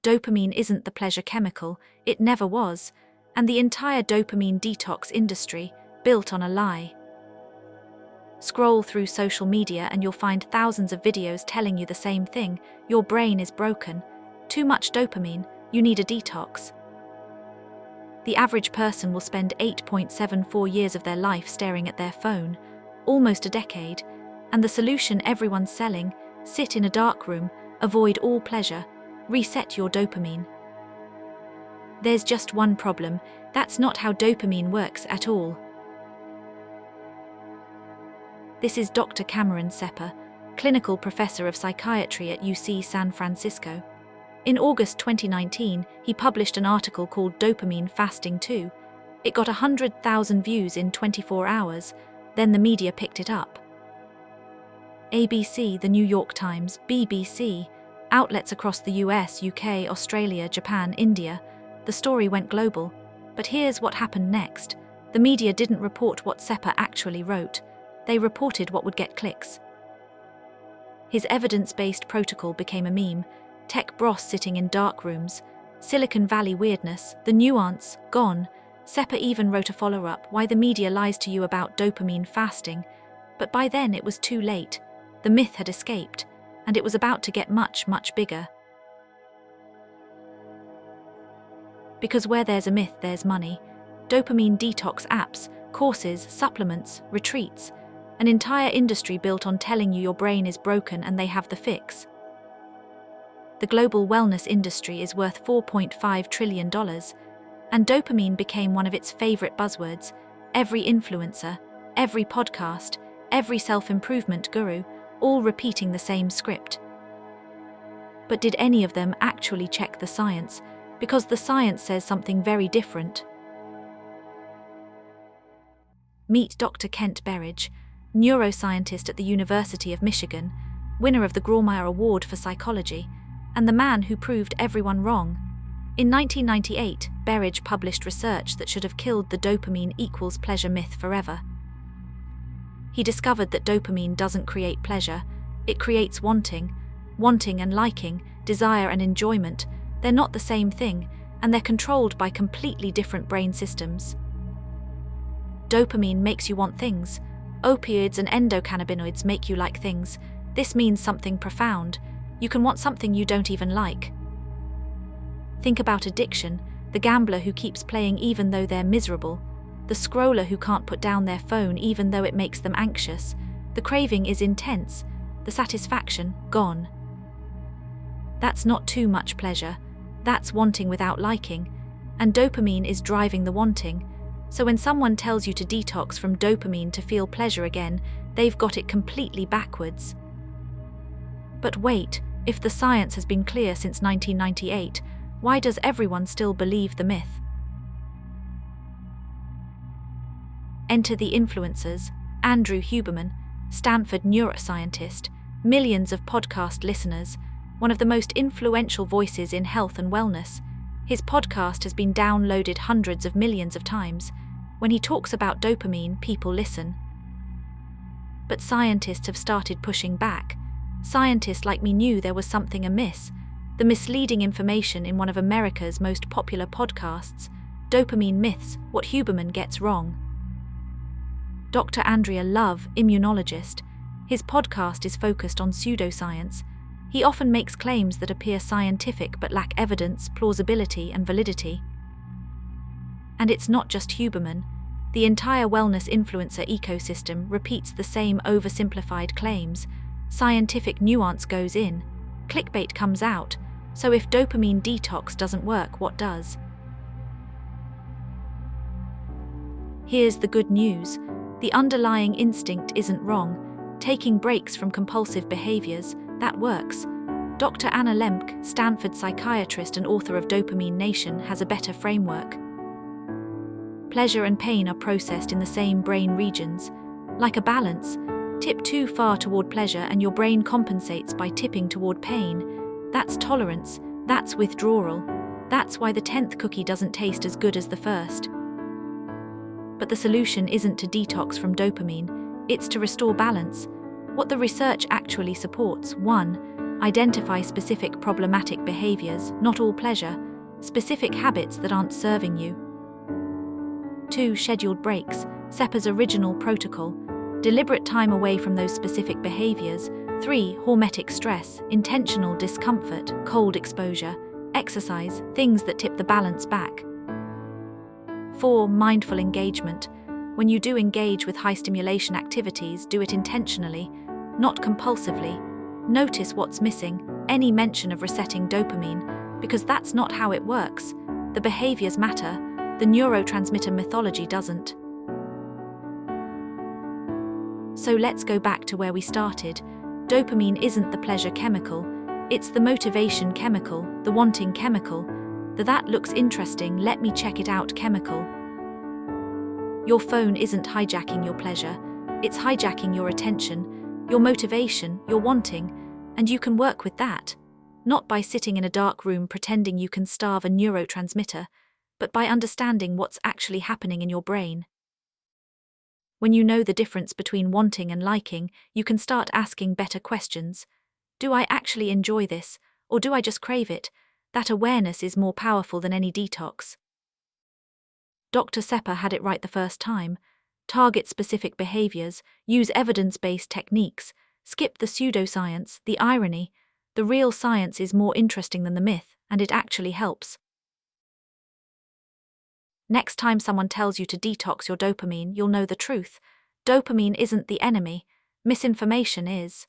Dopamine isn't the pleasure chemical, it never was, and the entire dopamine detox industry, built on a lie. Scroll through social media and you'll find thousands of videos telling you the same thing: your brain is broken. Too much dopamine, you need a detox. The average person will spend 8.74 years of their life staring at their phone, almost a decade, and the solution everyone's selling: sit in a dark room, avoid all pleasure, reset your dopamine. There's just one problem: that's not how dopamine works at all. This is Dr. Cameron Sepah, clinical professor of psychiatry at UC San Francisco. In August 2019, he published an article called Dopamine Fasting 2. It got 100,000 views in 24 hours, then the media picked it up. ABC, The New York Times, BBC, outlets across the US, UK, Australia, Japan, India. The story went global. But here's what happened next. The media didn't report what Sepah actually wrote. They reported what would get clicks. His evidence-based protocol became a meme: tech bros sitting in dark rooms, Silicon Valley weirdness, the nuance, gone. Sepah even wrote a follow-up: why the media lies to you about dopamine fasting. But by then it was too late. The myth had escaped, and it was about to get much, much bigger. Because where there's a myth, there's money. Dopamine detox apps, courses, supplements, retreats. An entire industry built on telling you your brain is broken and they have the fix. The global wellness industry is worth $4.5 trillion, and dopamine became one of its favorite buzzwords. Every influencer, every podcast, every self-improvement guru, all repeating the same script. But did any of them actually check the science? Because the science says something very different. Meet Dr. Kent Berridge, neuroscientist at the University of Michigan, winner of the Grawemeyer Award for Psychology, and the man who proved everyone wrong. In 1998, Berridge published research that should have killed the dopamine equals pleasure myth forever. He discovered that dopamine doesn't create pleasure, it creates wanting. Wanting and liking, desire and enjoyment, they're not the same thing, and they're controlled by completely different brain systems. Dopamine makes you want things. Opioids and endocannabinoids make you like things. This means something profound. You can want something you don't even like. Think about addiction: the gambler who keeps playing even though they're miserable, the scroller who can't put down their phone even though it makes them anxious. The craving is intense, the satisfaction gone. That's not too much pleasure, that's wanting without liking, and dopamine is driving the wanting. So when someone tells you to detox from dopamine to feel pleasure again, they've got it completely backwards. But wait, if the science has been clear since 1998, why does everyone still believe the myth? Enter the influencers: Andrew Huberman, Stanford neuroscientist, millions of podcast listeners, one of the most influential voices in health and wellness. His podcast has been downloaded hundreds of millions of times. When he talks about dopamine, people listen. But scientists have started pushing back. Scientists like me knew there was something amiss. The misleading information in one of America's most popular podcasts, Dopamine Myths: What Huberman Gets Wrong. Dr. Andrea Love, immunologist. His podcast is focused on pseudoscience. He often makes claims that appear scientific but lack evidence, plausibility, and validity. And it's not just Huberman. The entire wellness influencer ecosystem repeats the same oversimplified claims. Scientific nuance goes in, clickbait comes out. So if dopamine detox doesn't work, what does? Here's the good news. The underlying instinct isn't wrong. Taking breaks from compulsive behaviors, that works. Dr. Anna Lembke, Stanford psychiatrist and author of Dopamine Nation, has a better framework. Pleasure and pain are processed in the same brain regions. Like a balance, tip too far toward pleasure and your brain compensates by tipping toward pain. That's tolerance, that's withdrawal. That's why the 10th cookie doesn't taste as good as the first. But the solution isn't to detox from dopamine, it's to restore balance. What the research actually supports: 1. Identify specific problematic behaviors, not all pleasure, specific habits that aren't serving you. 2. Scheduled breaks, Sepah's original protocol. Deliberate time away from those specific behaviors. 3. Hormetic stress, intentional discomfort, cold exposure, exercise, things that tip the balance back. 4. Mindful engagement. When you do engage with high stimulation activities, do it intentionally, not compulsively. Notice what's missing, any mention of resetting dopamine, because that's not how it works. The behaviors matter, the neurotransmitter mythology doesn't. So let's go back to where we started. Dopamine isn't the pleasure chemical, it's the motivation chemical, the wanting chemical, the "that looks interesting, let me check it out" chemical. Your phone isn't hijacking your pleasure, it's hijacking your attention, your motivation, your wanting, and you can work with that, not by sitting in a dark room pretending you can starve a neurotransmitter, but by understanding what's actually happening in your brain. When you know the difference between wanting and liking, you can start asking better questions. Do I actually enjoy this, or do I just crave it? That awareness is more powerful than any detox. Dr. Sepah had it right the first time. Target specific behaviors, use evidence-based techniques, skip the pseudoscience, the irony. The real science is more interesting than the myth, and it actually helps. Next time someone tells you to detox your dopamine, you'll know the truth. Dopamine isn't the enemy. Misinformation is.